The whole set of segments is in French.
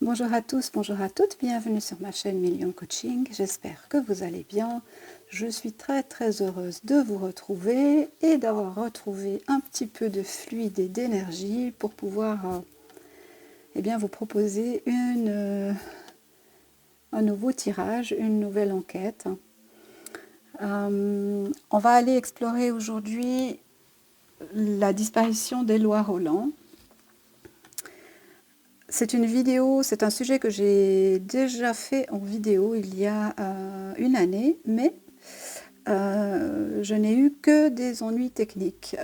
Bonjour à tous, bonjour à toutes, bienvenue sur ma chaîne Million Coaching, j'espère que vous allez bien. Je suis très heureuse de vous retrouver et d'avoir retrouvé un petit peu de fluide et d'énergie pour pouvoir vous proposer un nouveau tirage, une nouvelle enquête. On va aller explorer aujourd'hui la disparition d'Éloi Roland. C'est une vidéo, c'est un sujet que j'ai déjà fait en vidéo il y a une année, mais je n'ai eu que des ennuis techniques.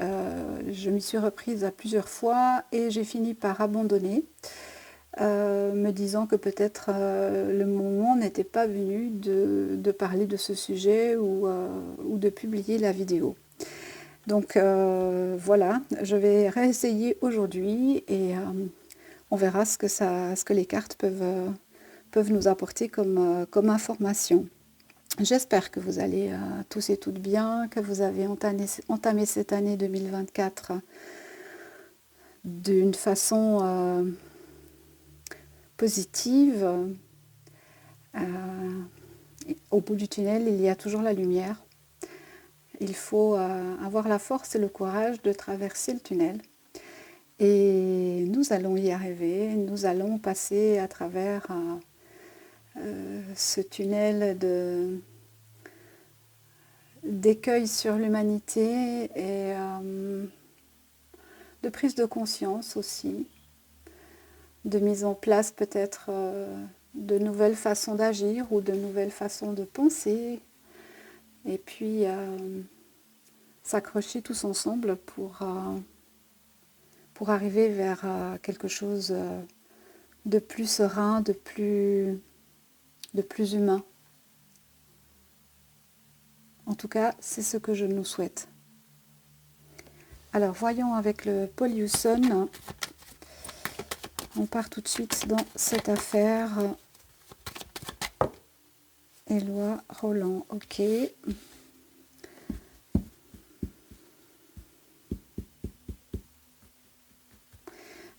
Je m'y suis reprise à plusieurs fois et j'ai fini par abandonner, me disant que peut-être le moment n'était pas venu de parler de ce sujet ou de publier la vidéo. Donc voilà, je vais réessayer aujourd'hui et on verra ce que les cartes peuvent nous apporter comme information. J'espère que vous allez tous et toutes bien, que vous avez entamé cette année 2024 d'une façon positive. Au bout du tunnel, il y a toujours la lumière. Il faut avoir la force et le courage de traverser le tunnel. Et nous allons y arriver, nous allons passer à travers ce tunnel d'écueil sur l'humanité et de prise de conscience aussi, de mise en place peut-être de nouvelles façons d'agir ou de nouvelles façons de penser, et puis s'accrocher tous ensemble pour arriver vers quelque chose de plus serein, de plus humain. En tout cas, c'est ce que je nous souhaite. Alors, voyons avec le Polyuson. On part tout de suite dans cette affaire. Éloi Roland, ok.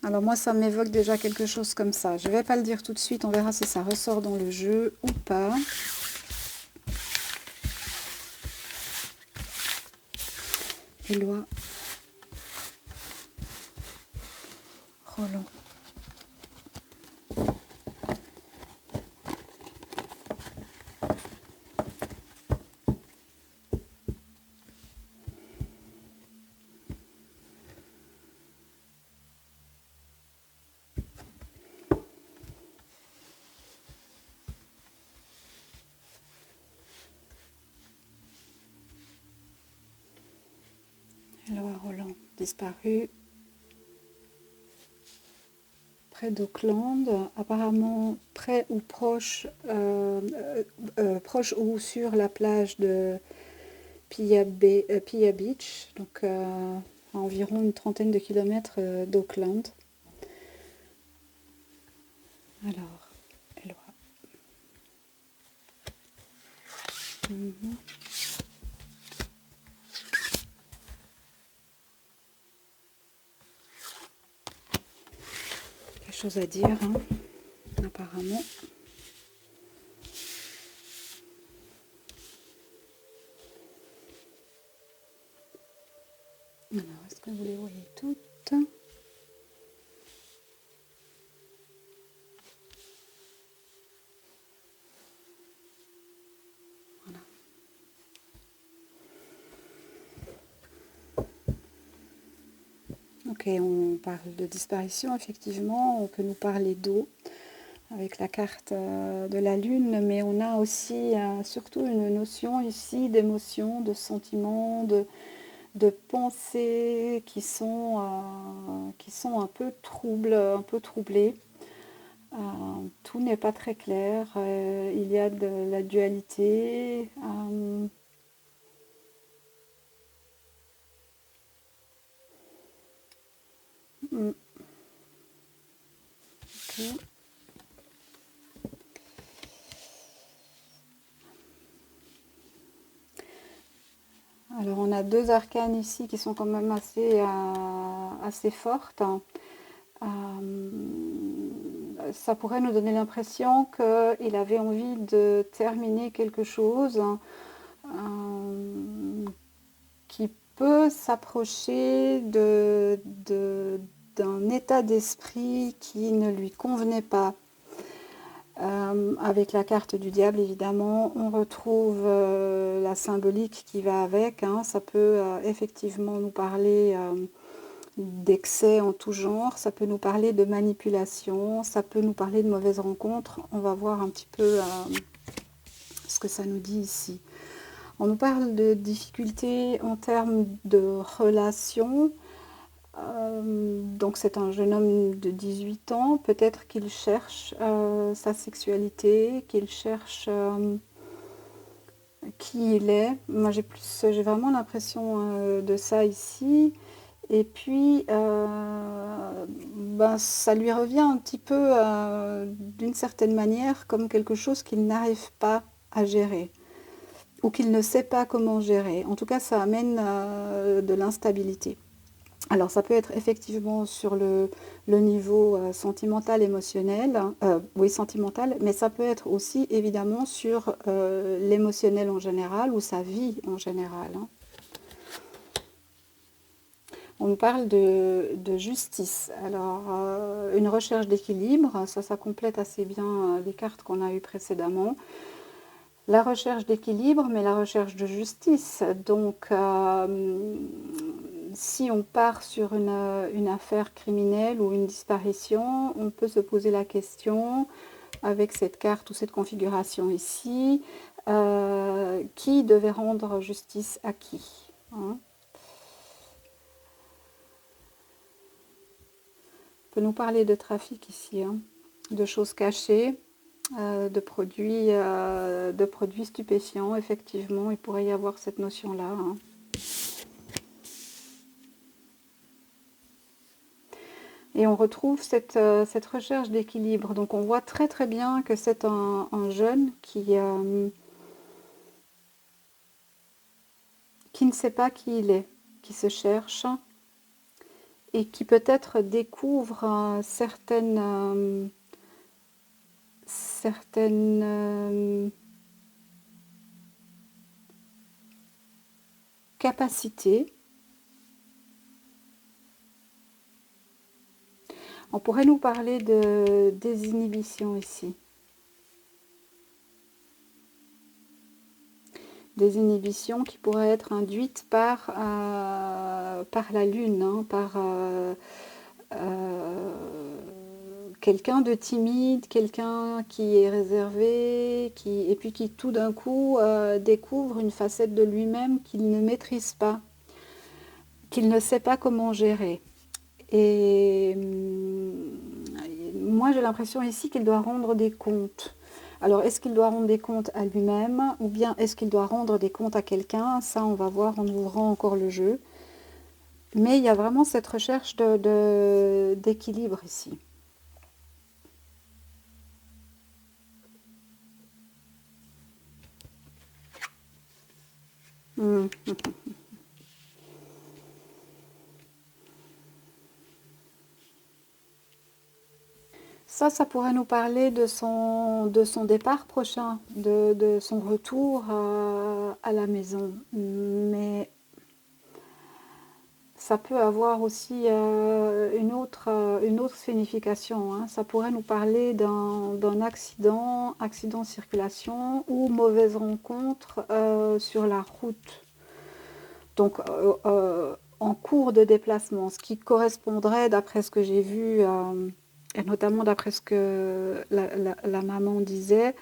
Alors moi, ça m'évoque déjà quelque chose comme ça. Je ne vais pas le dire tout de suite, on verra si ça ressort dans le jeu ou pas. Éloi Roland. Éloi Roland, disparu près d'Auckland, apparemment près ou proche, proche ou sur la plage de Pia Beach, donc à environ une trentaine de kilomètres d'Auckland. Alors, Éloi. Quelque chose à dire, hein, apparemment. Alors, est-ce que vous les voyez toutes? Voilà. Ok, on parle de disparition, effectivement. On peut nous parler d'eau avec la carte de la Lune, mais on a aussi surtout une notion ici d'émotion, de sentiments, de pensées qui sont un peu troublées. Tout n'est pas très clair. Il y a de la dualité. Okay. Alors on a deux arcanes ici qui sont quand même assez fortes. ça pourrait nous donner l'impression qu'il avait envie de terminer quelque chose, hein, qui peut s'approcher d'un état d'esprit qui ne lui convenait pas. Avec la carte du diable, évidemment, on retrouve la symbolique qui va avec, hein. Ça peut effectivement nous parler d'excès en tout genre, ça peut nous parler de manipulation, ça peut nous parler de mauvaises rencontres. On va voir un petit peu ce que ça nous dit ici. On nous parle de difficultés en termes de relations. Donc c'est un jeune homme de 18 ans, peut-être qu'il cherche sa sexualité, qu'il cherche qui il est. Moi j'ai vraiment l'impression de ça ici. Et puis ben, ça lui revient un petit peu d'une certaine manière comme quelque chose qu'il n'arrive pas à gérer ou qu'il ne sait pas comment gérer. En tout cas, ça amène de l'instabilité. Alors ça peut être effectivement sur le niveau sentimental, émotionnel, oui sentimental, mais ça peut être aussi évidemment sur l'émotionnel en général ou sa vie en général, hein. On nous parle de justice. Alors une recherche d'équilibre, ça complète assez bien les cartes qu'on a eues précédemment. La recherche d'équilibre, mais la recherche de justice. Donc si on part sur une affaire criminelle ou une disparition, on peut se poser la question, avec cette carte ou cette configuration ici, qui devait rendre justice à qui, hein? On peut nous parler de trafic ici, hein, de choses cachées, de produits stupéfiants, effectivement, il pourrait y avoir cette notion-là, hein. Et on retrouve cette recherche d'équilibre. Donc on voit très très bien que c'est un jeune qui ne sait pas qui il est, qui se cherche et qui peut-être découvre certaines capacités. On pourrait nous parler de désinhibition ici. Des inhibitions qui pourraient être induites par la lune, hein, par quelqu'un de timide, quelqu'un qui est réservé, et puis qui tout d'un coup découvre une facette de lui-même qu'il ne maîtrise pas, qu'il ne sait pas comment gérer. Et moi j'ai l'impression ici qu'il doit rendre des comptes. Alors est-ce qu'il doit rendre des comptes à lui-même ou bien est-ce qu'il doit rendre des comptes à quelqu'un? Ça on va voir en ouvrant encore le jeu. Mais il y a vraiment cette recherche d'équilibre ici. Mmh. Ça pourrait nous parler de son départ prochain, de son retour à la maison. Mais ça peut avoir aussi une autre signification, hein. Ça pourrait nous parler d'un accident de circulation ou mauvaise rencontre sur la route. Donc en cours de déplacement, ce qui correspondrait, d'après ce que j'ai vu, et notamment d'après ce que la maman disait,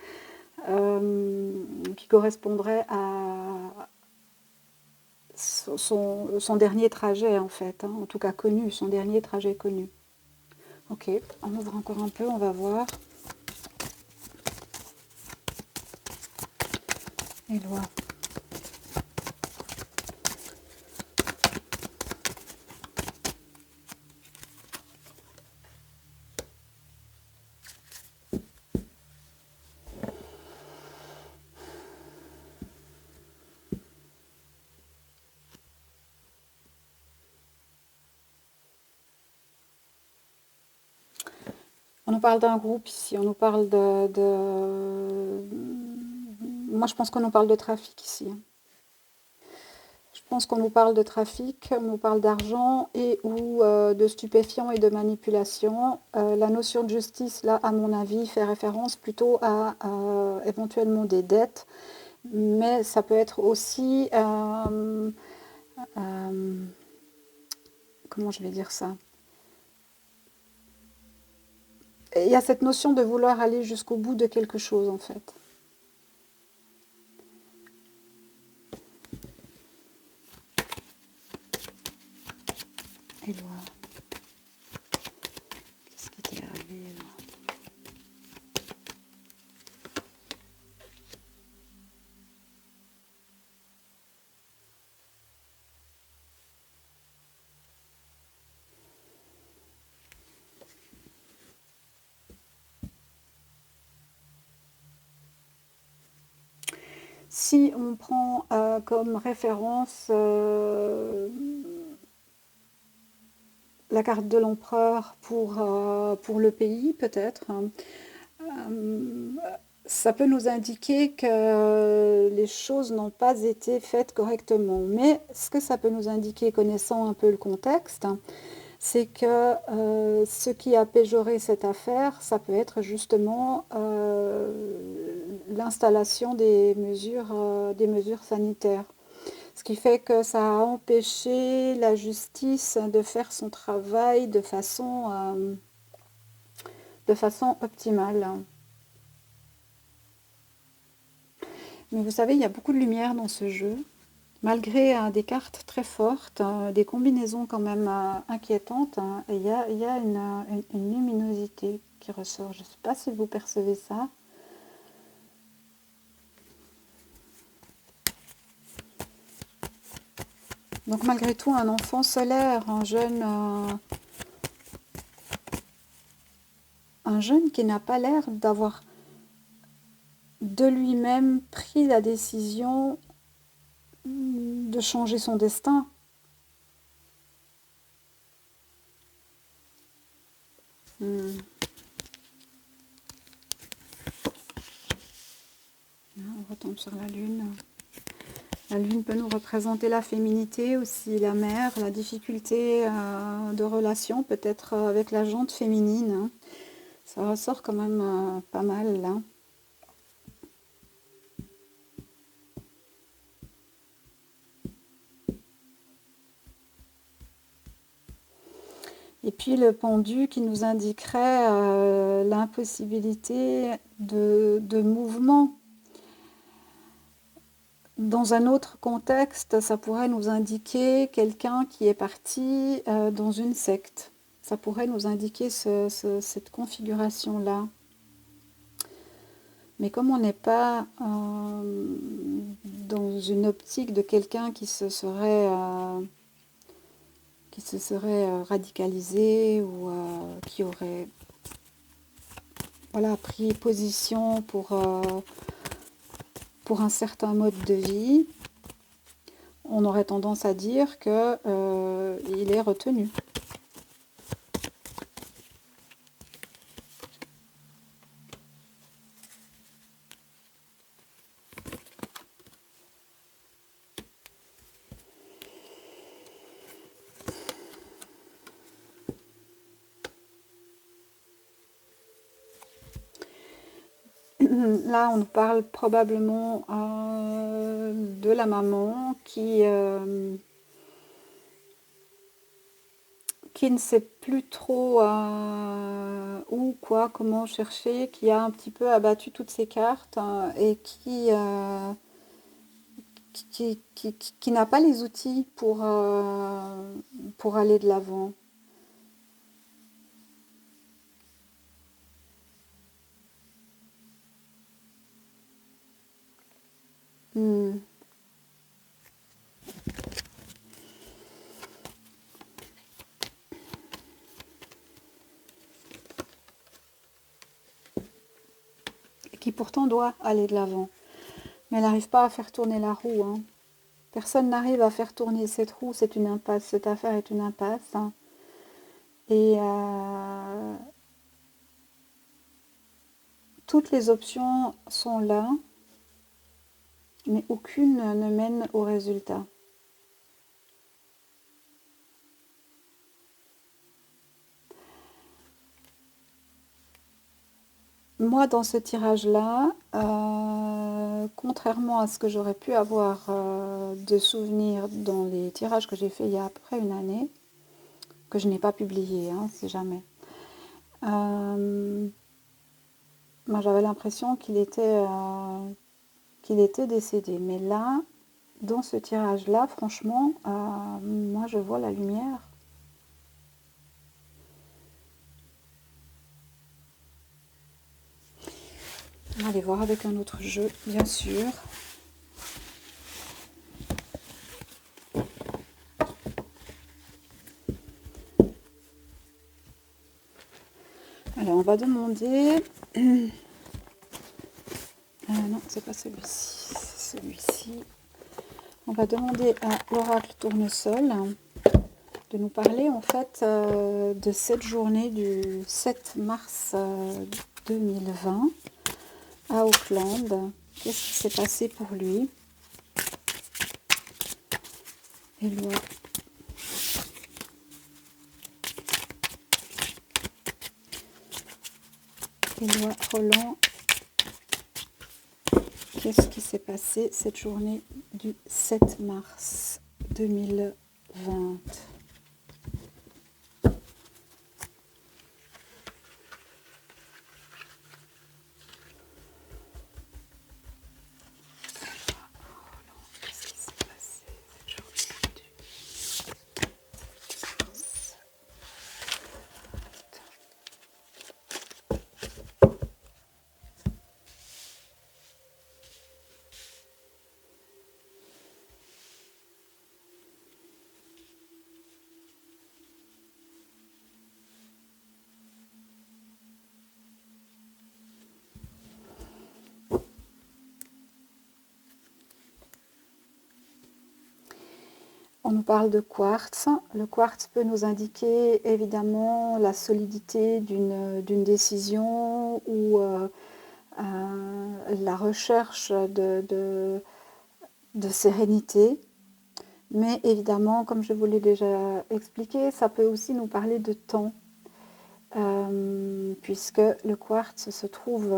qui correspondrait à son dernier trajet en fait, hein, en tout cas connu, son dernier trajet connu. Ok, on ouvre encore un peu, on va voir. Éloi. On nous parle d'un groupe ici, on nous parle Moi, je pense qu'on nous parle de trafic ici. Je pense qu'on nous parle de trafic, on nous parle d'argent et ou de stupéfiants et de manipulation. La notion de justice, là, à mon avis, fait référence plutôt à éventuellement des dettes, mais ça peut être aussi, comment je vais dire ça? Il y a cette notion de vouloir aller jusqu'au bout de quelque chose, en fait. Éloi, qu'est-ce qui t'est arrivé là? Si on prend comme référence la carte de l'empereur pour le pays, peut-être, ça peut nous indiquer que les choses n'ont pas été faites correctement. Mais ce que ça peut nous indiquer, connaissant un peu le contexte, c'est que ce qui a péjoré cette affaire, ça peut être justement l'installation des mesures sanitaires. Ce qui fait que ça a empêché la justice de faire son travail de façon optimale. Mais vous savez, il y a beaucoup de lumière dans ce jeu. Malgré des cartes très fortes, des combinaisons quand même inquiétantes, il y a une luminosité qui ressort. Je ne sais pas si vous percevez ça. Donc malgré tout, un enfant solaire, un jeune qui n'a pas l'air d'avoir de lui-même pris la décision de changer son destin. On retombe sur la lune. La lune peut nous représenter la féminité aussi, la mère, la difficulté de relation peut-être avec la jante féminine. Ça ressort quand même pas mal là. Et puis le pendu qui nous indiquerait l'impossibilité de mouvement. Dans un autre contexte, ça pourrait nous indiquer quelqu'un qui est parti dans une secte. Ça pourrait nous indiquer cette configuration-là. Mais comme on n'est pas dans une optique de quelqu'un qui se serait radicalisé ou qui aurait pris position pour un certain mode de vie, on aurait tendance à dire qu'il est retenu. Là, on nous parle probablement de la maman qui ne sait plus trop où, quoi, comment chercher, qui a un petit peu abattu toutes ses cartes et qui n'a pas les outils pour aller de l'avant. Qui pourtant doit aller de l'avant. Mais elle n'arrive pas à faire tourner la roue. Hein. Personne n'arrive à faire tourner cette roue, c'est une impasse. Cette affaire est une impasse. Hein. Et toutes les options sont là, mais aucune ne mène au résultat. Moi, dans ce tirage-là, contrairement à ce que j'aurais pu avoir de souvenirs dans les tirages que j'ai fait il y a à peu près une année, que je n'ai pas publié, hein, si jamais, moi j'avais l'impression qu'il était décédé. Mais là, dans ce tirage-là, franchement, moi je vois la lumière. On va aller voir avec un autre jeu, bien sûr. Alors, on va demander... non, c'est pas celui-ci, c'est celui-ci. On va demander à l'oracle Tournesol de nous parler en fait de cette journée du 7 mars 2020 à Auckland. Qu'est-ce qui s'est passé pour lui? Éloi. Éloi Roland. Qu'est-ce qui s'est passé cette journée du 7 mars 2020? On nous parle de quartz. Le quartz peut nous indiquer évidemment la solidité d'une décision ou la recherche de sérénité. Mais évidemment, comme je vous l'ai déjà expliqué, ça peut aussi nous parler de temps. Puisque le quartz se trouve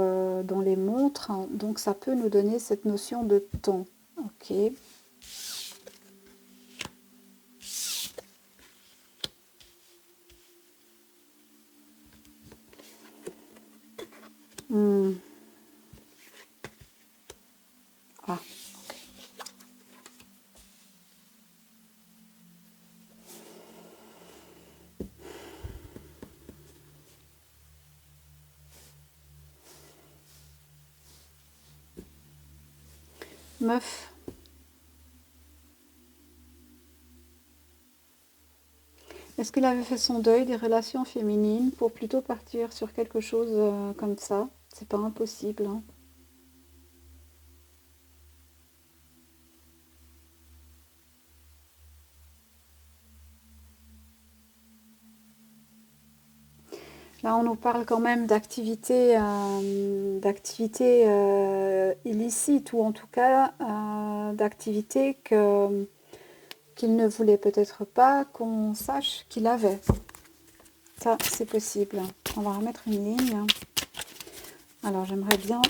dans les montres, donc ça peut nous donner cette notion de temps. Ok. Ah, ok. Meuf. Est-ce qu'il avait fait son deuil des relations féminines pour plutôt partir sur quelque chose comme ça? C'est pas impossible, hein. Là, on nous parle quand même d'activités illicites, ou en tout cas d'activités qu'il ne voulait peut-être pas qu'on sache qu'il avait. Ça, c'est possible. On va remettre une ligne. Alors, j'aimerais bien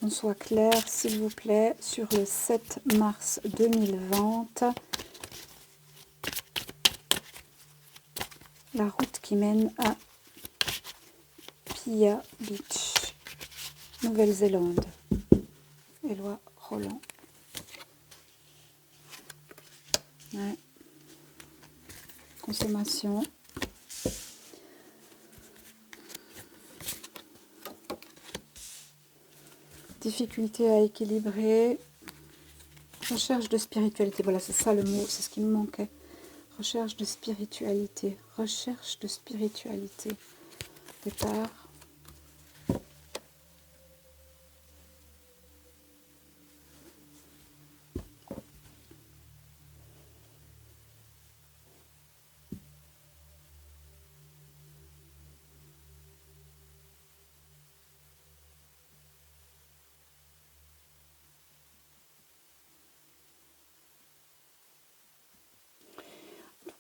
qu'on soit clair, s'il vous plaît, sur le 7 mars 2020. La route qui mène à Pia Beach, Nouvelle-Zélande. Éloi Roland. Ouais. Consommation. Difficulté à équilibrer. Recherche de spiritualité. Voilà, c'est ça le mot, c'est ce qui me manquait. Recherche de spiritualité. Recherche de spiritualité. Départ.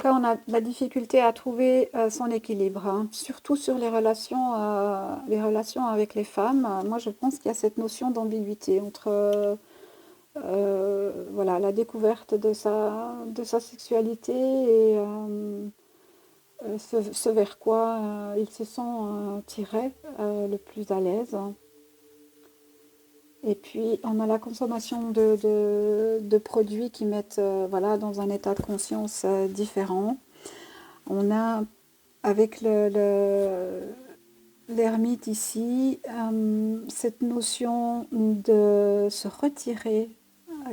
Après, on a de la difficulté à trouver son équilibre, hein, surtout sur les relations avec les femmes. Moi, je pense qu'il y a cette notion d'ambiguïté entre voilà, la découverte de sa sexualité et ce vers quoi il se sent tiré le plus à l'aise. Et puis, on a la consommation de produits qui mettent voilà, dans un état de conscience différent. On a, avec l'ermite ici, cette notion de se retirer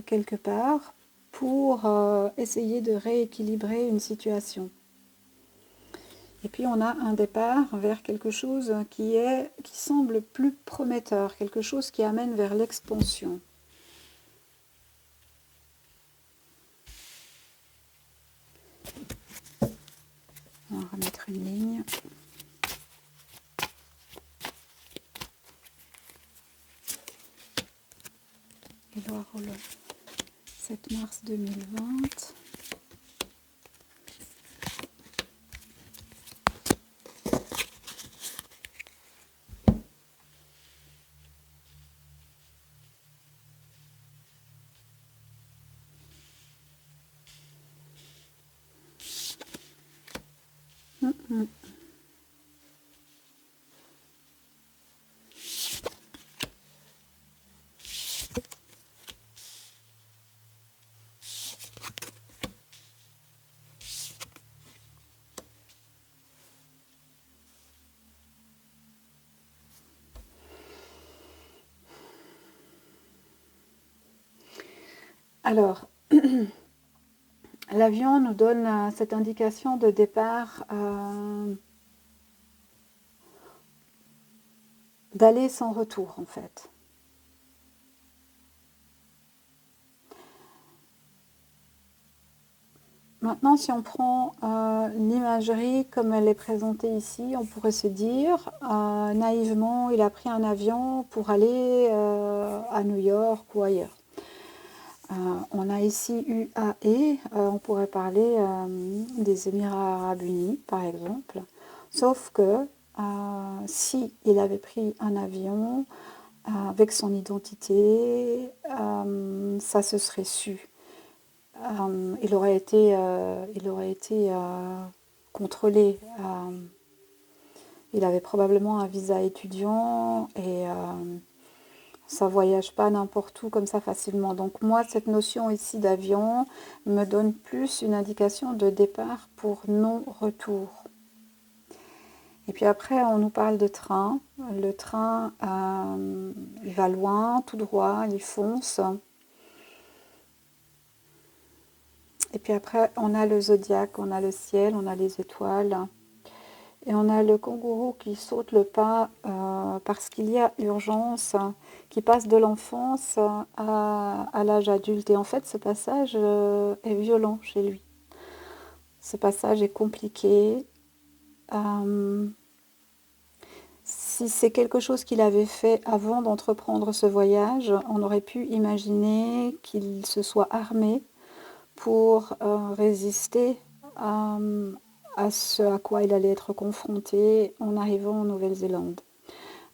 quelque part pour essayer de rééquilibrer une situation. Et puis on a un départ vers quelque chose qui semble plus prometteur, quelque chose qui amène vers l'expansion. On va remettre une ligne. Édouard Rollin, 7 mars 2020. Alors, l'avion nous donne cette indication de départ d'aller sans retour en fait. Maintenant, si on prend l'imagerie comme elle est présentée ici, on pourrait se dire naïvement, il a pris un avion pour aller à New York ou ailleurs. On a ici UAE, on pourrait parler des Émirats Arabes Unis par exemple, sauf que si il avait pris un avion avec son identité, ça se serait su. Il aurait été contrôlé. Il avait probablement un visa étudiant et ça voyage pas n'importe où comme ça facilement. Donc moi, cette notion ici d'avion me donne plus une indication de départ pour non-retour. Et puis après, on nous parle de train. Le train, il va loin, tout droit, il fonce. Et puis après, on a le zodiaque, on a le ciel, on a les étoiles. Et on a le kangourou qui saute le pas parce qu'il y a urgence, qui passe de l'enfance à l'âge adulte. Et en fait, ce passage est violent chez lui. Ce passage est compliqué. Si c'est quelque chose qu'il avait fait avant d'entreprendre ce voyage, on aurait pu imaginer qu'il se soit armé pour résister à ce à quoi il allait être confronté en arrivant en Nouvelle-Zélande.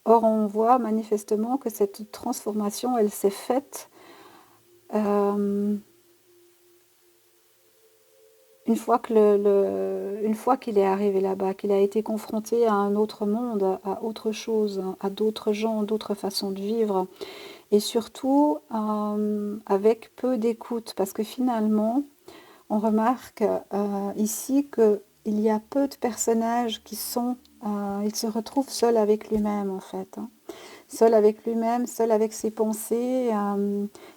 Or, on voit manifestement que cette transformation, elle s'est faite une fois qu'il est arrivé là-bas, qu'il a été confronté à un autre monde, à autre chose, à d'autres gens, d'autres façons de vivre, et surtout avec peu d'écoute, parce que finalement, on remarque ici qu'il y a peu de personnages qui sont... il se retrouve seul avec lui-même en fait. Hein. Seul avec lui-même, seul avec ses pensées.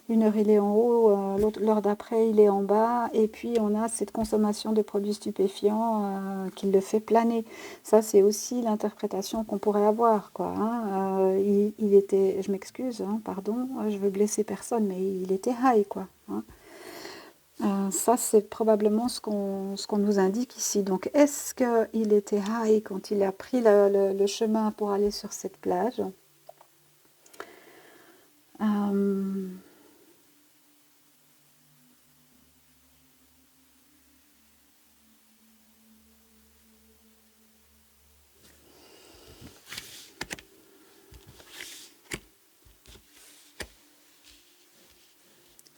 Une heure il est en haut, l'heure d'après il est en bas. Et puis on a cette consommation de produits stupéfiants qui le fait planer. Ça c'est aussi l'interprétation qu'on pourrait avoir. Quoi, hein. Il était, je m'excuse, hein, pardon, je veux blesser personne, mais il était high quoi. Hein. Ça, c'est probablement ce qu'on nous indique ici. Donc, est-ce qu'il était high quand il a pris le chemin pour aller sur cette plage?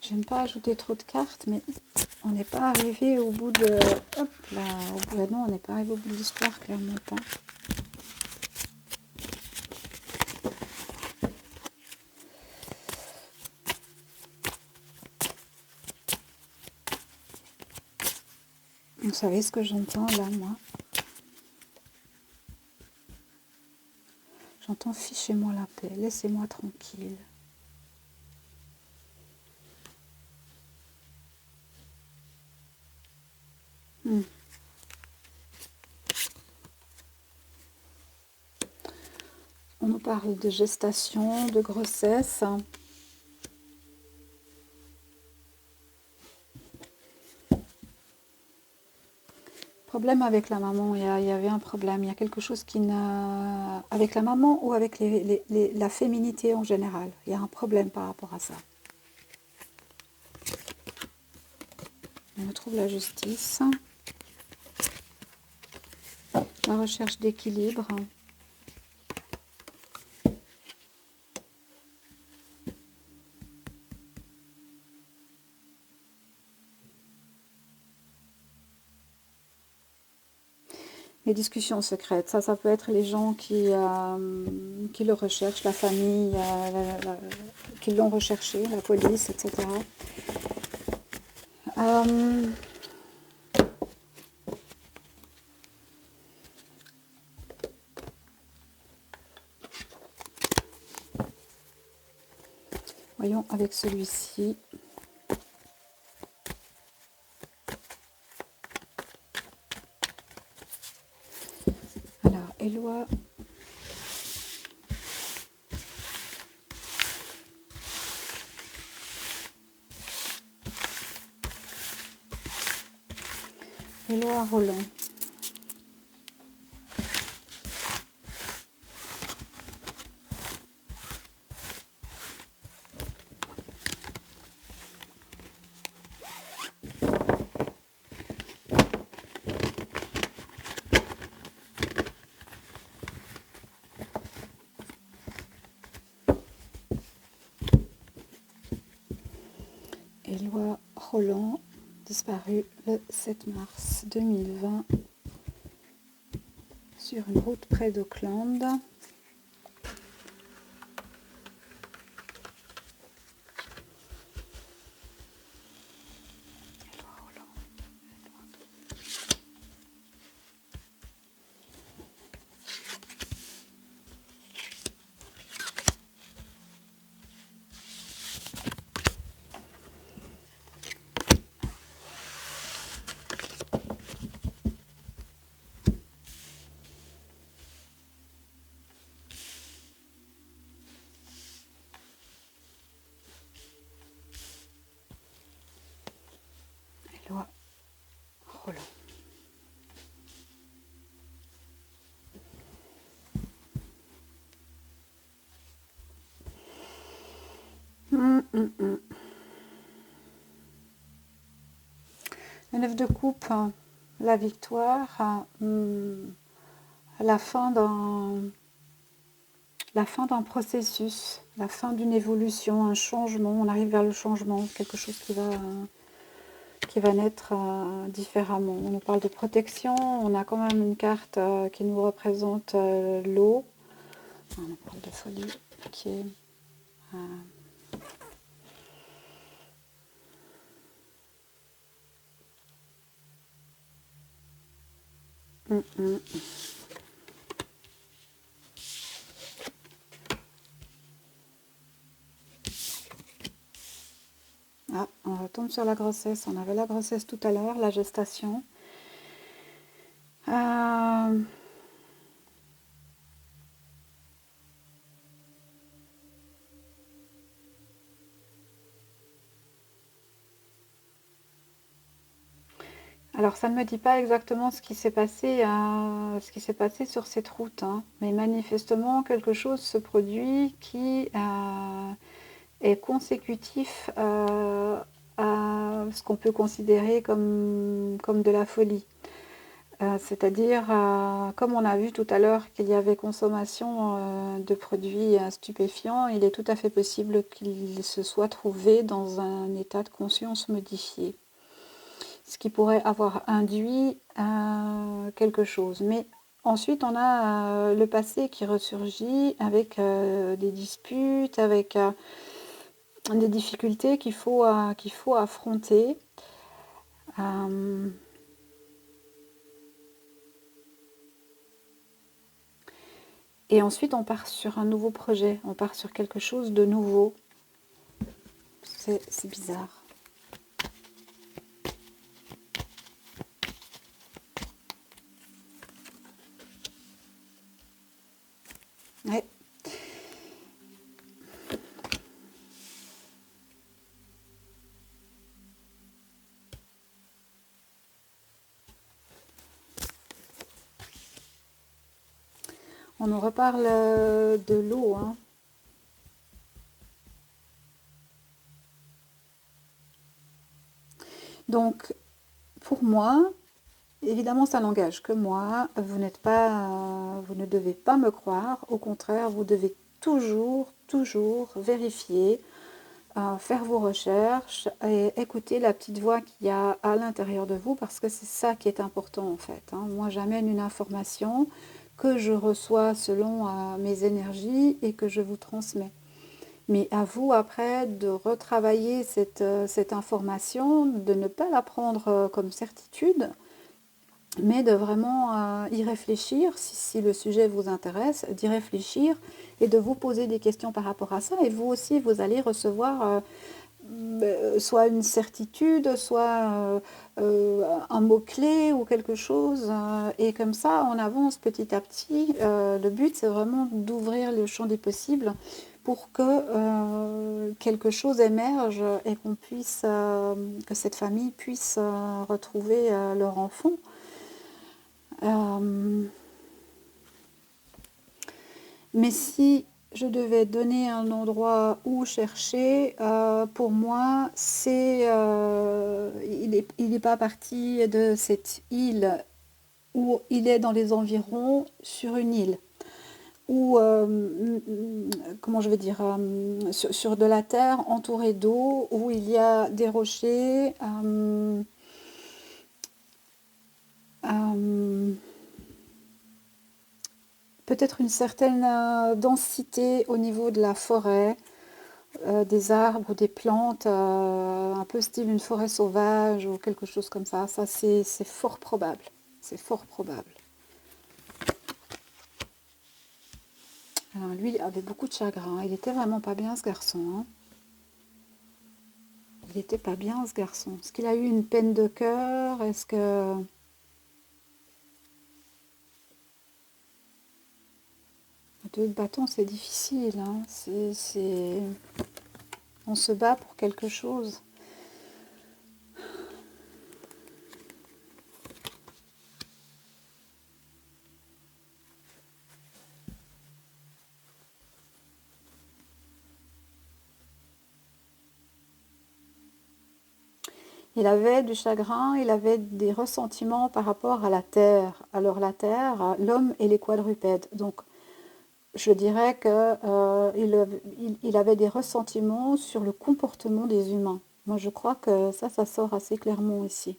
J'aime pas ajouter trop de cartes, mais on n'est pas arrivé au bout de... Hop là, non, on n'est pas arrivé au bout de l'histoire, clairement pas. Vous savez ce que j'entends là, moi? J'entends fichez-moi la paix, laissez-moi tranquille. On nous parle de gestation, de grossesse. Problème avec la maman, il y avait un problème, il y a quelque chose qui n'a... Avec la maman ou avec la féminité en général, il y a un problème par rapport à ça. On retrouve la justice, la recherche d'équilibre. Les discussions secrètes, ça peut être les gens qui le recherchent, la famille, qui l'ont recherché, la police, etc. Voyons avec celui-ci. Alors, Éloi. Éloi Roland. Éloi Roland, disparu le 7 mars 2020 sur une route près d'Auckland. Éloi Roland. Le 9 de coupe, la victoire, la fin d'un processus, la fin d'une évolution, un changement. On arrive vers le changement, quelque chose qui va naître différemment. On nous parle de protection, on a quand même une carte qui nous représente l'eau. On nous parle de folie qui est... Ah, on retombe sur la grossesse. On avait la grossesse tout à l'heure, la gestation. Alors, ça ne me dit pas exactement ce qui s'est passé, sur cette route, hein, mais manifestement, quelque chose se produit qui est consécutif à ce qu'on peut considérer comme de la folie. C'est-à-dire, comme on a vu tout à l'heure qu'il y avait consommation de produits stupéfiants, il est tout à fait possible qu'il se soit trouvé dans un état de conscience modifié, ce qui pourrait avoir induit quelque chose. Mais ensuite, on a le passé qui ressurgit avec des disputes, avec des difficultés qu'il faut affronter. Euh, et ensuite, on part sur un nouveau projet, on part sur quelque chose de nouveau. C'est bizarre. Ouais. On nous reparle de l'eau, hein. Donc, pour moi, évidemment, ça n'engage que moi. Vous n'êtes pas, vous ne devez pas me croire. Au contraire, vous devez toujours, toujours vérifier, faire vos recherches et écouter la petite voix qu'il y a à l'intérieur de vous parce que c'est ça qui est important en fait, hein. Moi, j'amène une information que je reçois selon mes énergies et que je vous transmets. Mais à vous après de retravailler cette information, de ne pas la prendre comme certitude, mais de vraiment y réfléchir, si le sujet vous intéresse, d'y réfléchir et de vous poser des questions par rapport à ça. Et vous aussi, vous allez recevoir soit une certitude, soit un mot-clé ou quelque chose. Et comme ça, on avance petit à petit. Le but, c'est vraiment d'ouvrir le champ des possibles pour que quelque chose émerge et qu'on puisse, que cette famille puisse retrouver leur enfant. Mais si je devais donner un endroit où chercher, pour moi, il n'est pas parti de cette île où il est dans les environs sur une île. Ou, comment je vais dire, sur de la terre entourée d'eau, où il y a des rochers. Euh, Peut-être une certaine densité au niveau de la forêt, des arbres ou des plantes, un peu style une forêt sauvage ou quelque chose comme ça. Ça, c'est fort probable. C'est fort probable. Alors, lui, il avait beaucoup de chagrin. Il était vraiment pas bien, ce garçon, hein. Il était pas bien, ce garçon. Est-ce qu'il a eu une peine de cœur? Est-ce que... Deux bâtons, c'est difficile, hein. On se bat pour quelque chose. Il avait du chagrin, il avait des ressentiments par rapport à la Terre. Alors la Terre, l'homme et les quadrupèdes. Donc je dirais que il avait des ressentiments sur le comportement des humains. Moi je crois que ça sort assez clairement ici.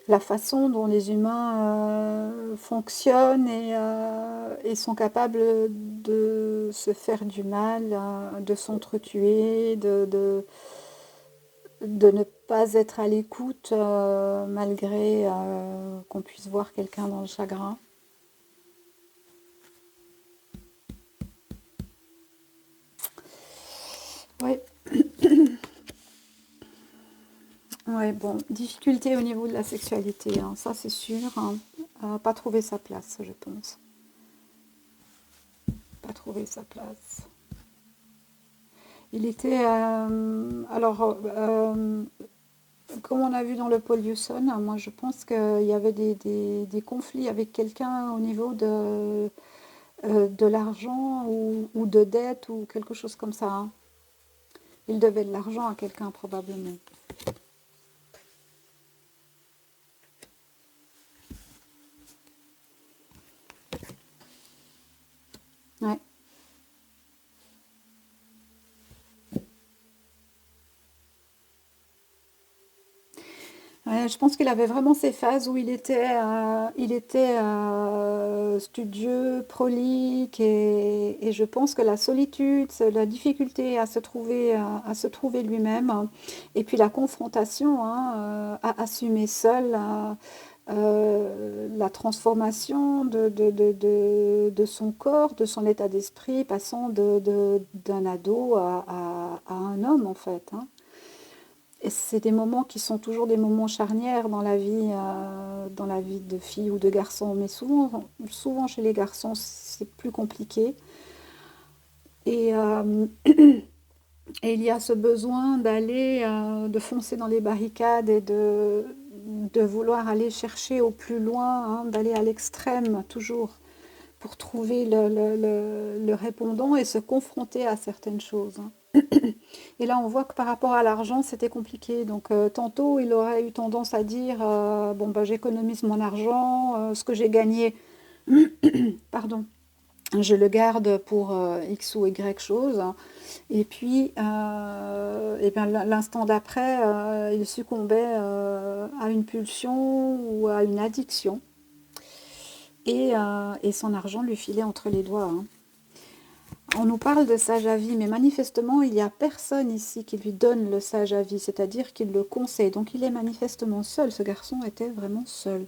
La façon dont les humains fonctionnent et sont capables de se faire du mal, de s'entretuer, de ne pas être à l'écoute malgré qu'on puisse voir quelqu'un dans le chagrin. Oui, ouais, bon, difficulté au niveau de la sexualité, hein, ça c'est sûr, hein. Pas trouver sa place, je pense. Pas trouver sa place. Il était, alors, comme on a vu dans le Paul Hewson, moi je pense qu'il y avait des conflits avec quelqu'un au niveau de l'argent ou de dette ou quelque chose comme ça, hein. Il devait de l'argent à quelqu'un probablement. Ouais, je pense qu'il avait vraiment ces phases où il était studieux, prolique, et je pense que la solitude, la difficulté à se trouver lui-même, hein, et puis la confrontation, hein, à assumer seul la transformation de son corps, de son état d'esprit, passant d'un ado à un homme en fait, hein. Et c'est des moments qui sont toujours des moments charnières dans la vie de fille ou de garçon, mais souvent chez les garçons, c'est plus compliqué. Et, et il y a ce besoin de foncer dans les barricades et de vouloir aller chercher au plus loin, hein, d'aller à l'extrême toujours pour trouver le répondant et se confronter à certaines choses, hein. Et là, on voit que par rapport à l'argent, c'était compliqué. Donc, tantôt, il aurait eu tendance à dire, bon, bah, j'économise mon argent, ce que j'ai gagné, pardon, je le garde pour X ou Y chose. Et puis, et bien, l'instant d'après, il succombait à une pulsion ou à une addiction. Et son argent lui filait entre les doigts, hein. On nous parle de sage avis, mais manifestement, il n'y a personne ici qui lui donne le sage avis, c'est-à-dire qu'il le conseille. Donc il est manifestement seul, ce garçon était vraiment seul.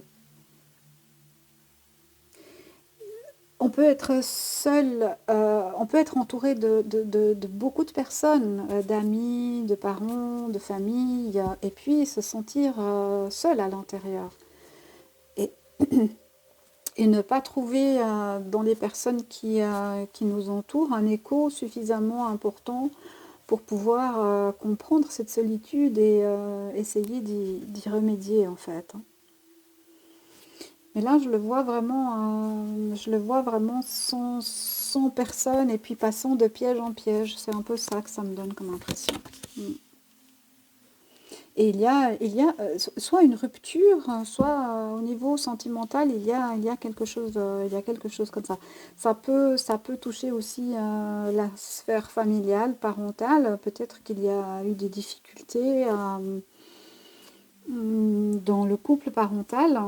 On peut être seul, on peut être entouré de beaucoup de personnes, d'amis, de parents, de famille, et puis se sentir seul à l'intérieur. Et, et ne pas trouver dans les personnes qui nous entourent un écho suffisamment important pour pouvoir comprendre cette solitude et essayer d'y remédier en fait, hein. Mais là, je le vois vraiment sans personne et puis passant de piège en piège. C'est un peu ça que ça me donne comme impression. Mm. Et soit une rupture, hein, soit au niveau sentimental, il y a il y a quelque chose comme ça. Ça peut toucher aussi la sphère familiale, parentale. Peut-être qu'il y a eu des difficultés dans le couple parental, hein,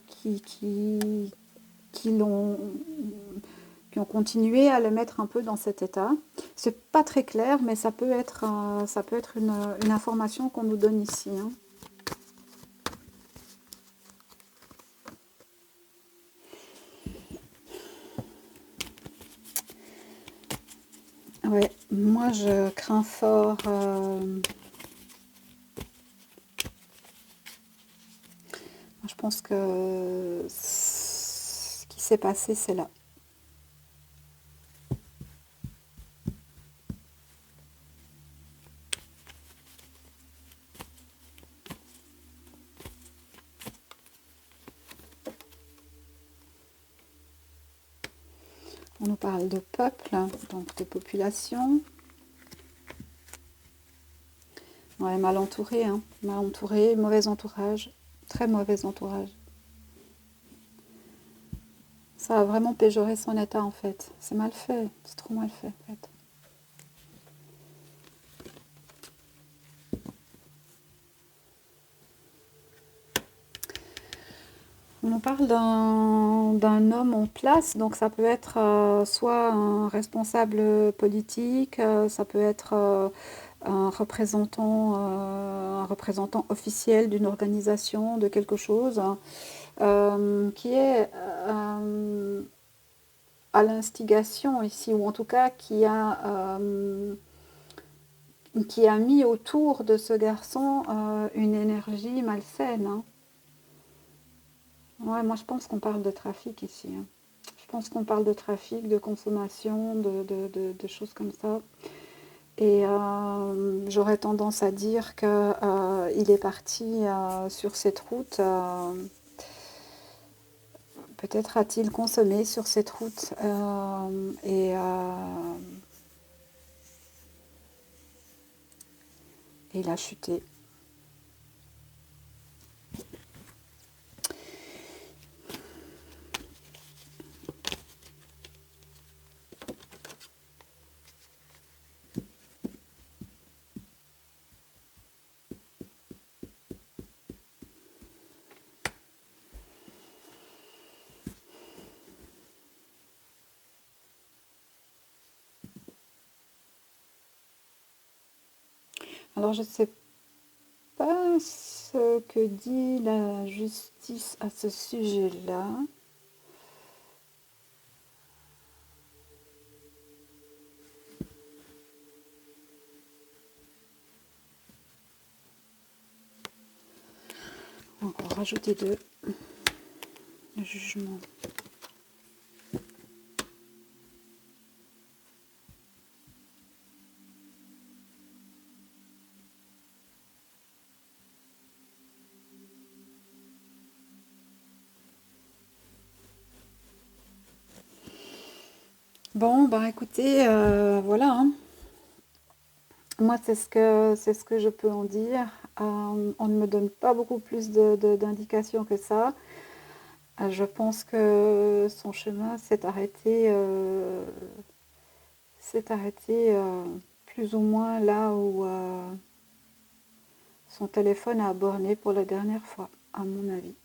qui l'ont qui ont continué à le mettre un peu dans cet état. C'est pas très clair, mais ça peut être une information qu'on nous donne ici, hein. Ouais, moi je crains fort. Je pense que ce qui s'est passé, c'est là. On nous parle de peuple, donc de population. Ouais, mal entouré, hein. Mal entouré, mauvais entourage, très mauvais entourage. Ça a vraiment péjoré son état en fait. C'est mal fait, c'est trop mal fait en fait. On nous parle d'un homme en place, donc ça peut être soit un responsable politique, ça peut être un représentant officiel d'une organisation, de quelque chose, qui est à l'instigation ici, ou en tout cas qui a mis autour de ce garçon une énergie malsaine, hein. Ouais, moi je pense qu'on parle de trafic ici, hein. Je pense qu'on parle de trafic, de consommation, de choses comme ça. Et j'aurais tendance à dire qu'il est parti sur cette route. Peut-être a-t-il consommé sur cette route et il a chuté. Alors, je ne sais pas ce que dit la justice à ce sujet-là. On va encore rajouter le jugement. Bon, ben écoutez, voilà, hein. Moi, c'est ce que je peux en dire. On ne me donne pas beaucoup plus d'indications que ça. Je pense que son chemin s'est arrêté plus ou moins là où son téléphone a borné pour la dernière fois, à mon avis.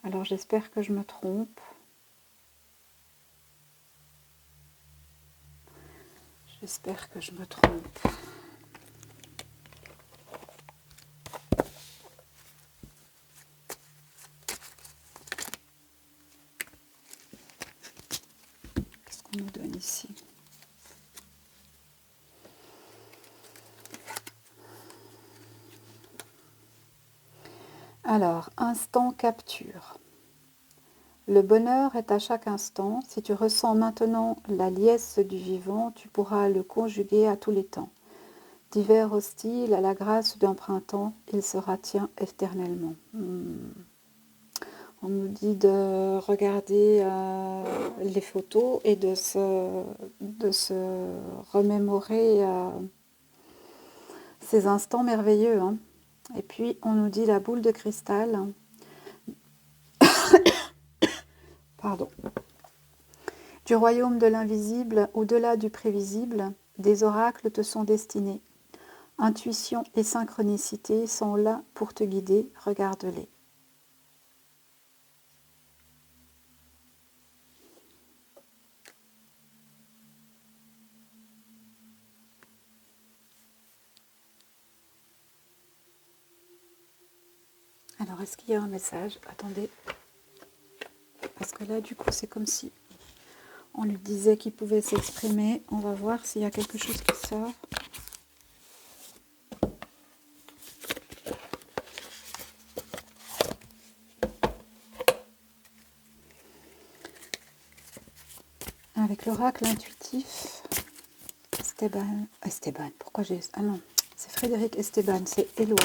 Alors j'espère que je me trompe. J'espère que je me trompe. Qu'est-ce qu'on nous donne ici? Alors, instant capture. Le bonheur est à chaque instant. Si tu ressens maintenant la liesse du vivant, tu pourras le conjuguer à tous les temps. D'hiver hostile à la grâce d'un printemps, il sera tien éternellement. On nous dit de regarder les photos et de se remémorer ces instants merveilleux, hein. Et puis, on nous dit la boule de cristal. Pardon. Du royaume de l'invisible, au-delà du prévisible, des oracles te sont destinés. Intuition et synchronicité sont là pour te guider, regarde-les. Alors, est-ce qu'il y a un message? Attendez. Parce que là, du coup, c'est comme si on lui disait qu'il pouvait s'exprimer. On va voir s'il y a quelque chose qui sort. Avec l'oracle intuitif, Esteban, pourquoi j'ai... Ah non, c'est Frédéric Esteban, c'est Éloi.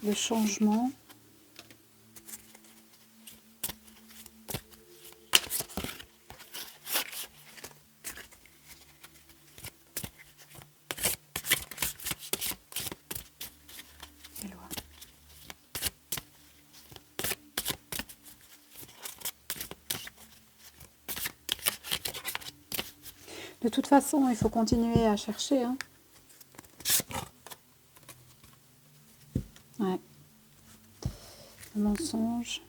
Le changement. Éloi. De toute façon, il faut continuer à chercher, hein. Ouais. Le mensonge.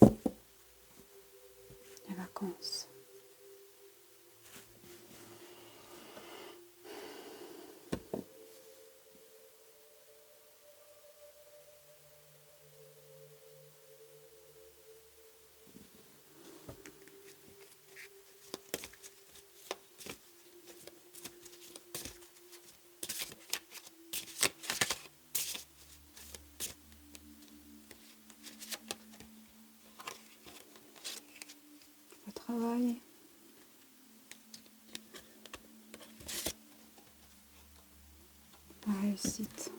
Les vacances. Le travail. La réussite.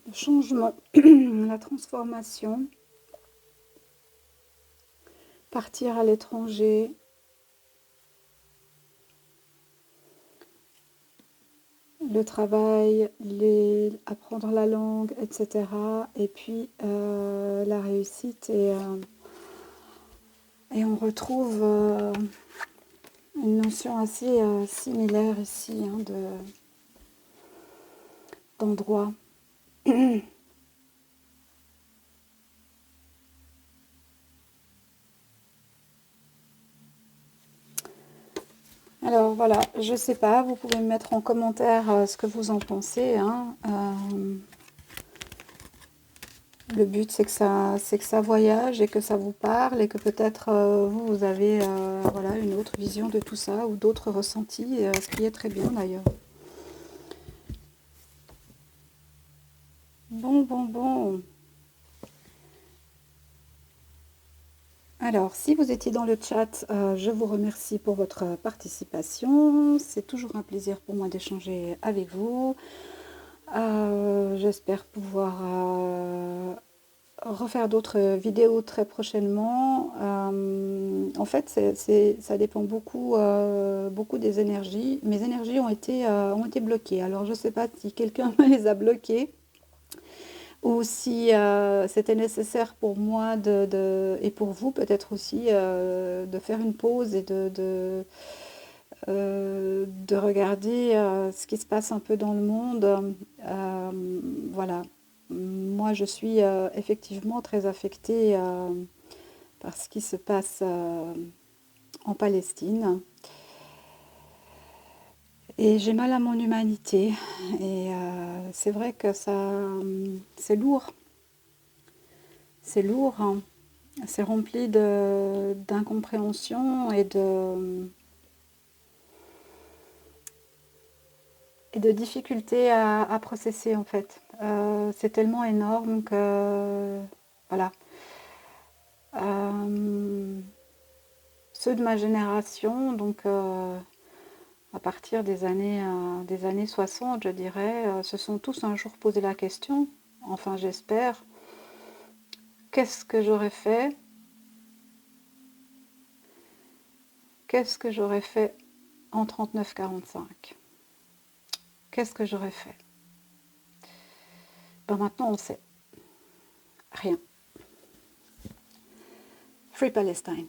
Le changement. La transformation. Partir à l'étranger. Le travail, apprendre la langue, etc. Et puis la réussite. Et on retrouve une notion assez similaire ici, hein, endroit. Alors voilà, je sais pas, vous pouvez me mettre en commentaire ce que vous en pensez, hein. Le but c'est que ça voyage et que ça vous parle et que peut-être vous avez voilà, une autre vision de tout ça ou d'autres ressentis, ce qui est très bien d'ailleurs. Bon. Alors, si vous étiez dans le chat, je vous remercie pour votre participation. C'est toujours un plaisir pour moi d'échanger avec vous. J'espère pouvoir refaire d'autres vidéos très prochainement. En fait, ça dépend beaucoup, beaucoup des énergies. Mes énergies ont été bloquées. Alors, je ne sais pas si quelqu'un me les a bloquées ou si c'était nécessaire pour moi et pour vous peut-être aussi de faire une pause et de regarder ce qui se passe un peu dans le monde. Voilà. Moi, je suis effectivement très affectée par ce qui se passe en Palestine. Et j'ai mal à mon humanité. Et c'est vrai que c'est lourd. C'est lourd, hein. C'est rempli d'incompréhension et de difficultés à processer en fait. C'est tellement énorme que voilà. Ceux de ma génération, donc à partir des années 60, je dirais, se sont tous un jour posé la question, enfin j'espère, qu'est-ce que j'aurais fait? Qu'est-ce que j'aurais fait en 39-45? Qu'est-ce que j'aurais fait? Ben maintenant on sait. Rien. Free Palestine.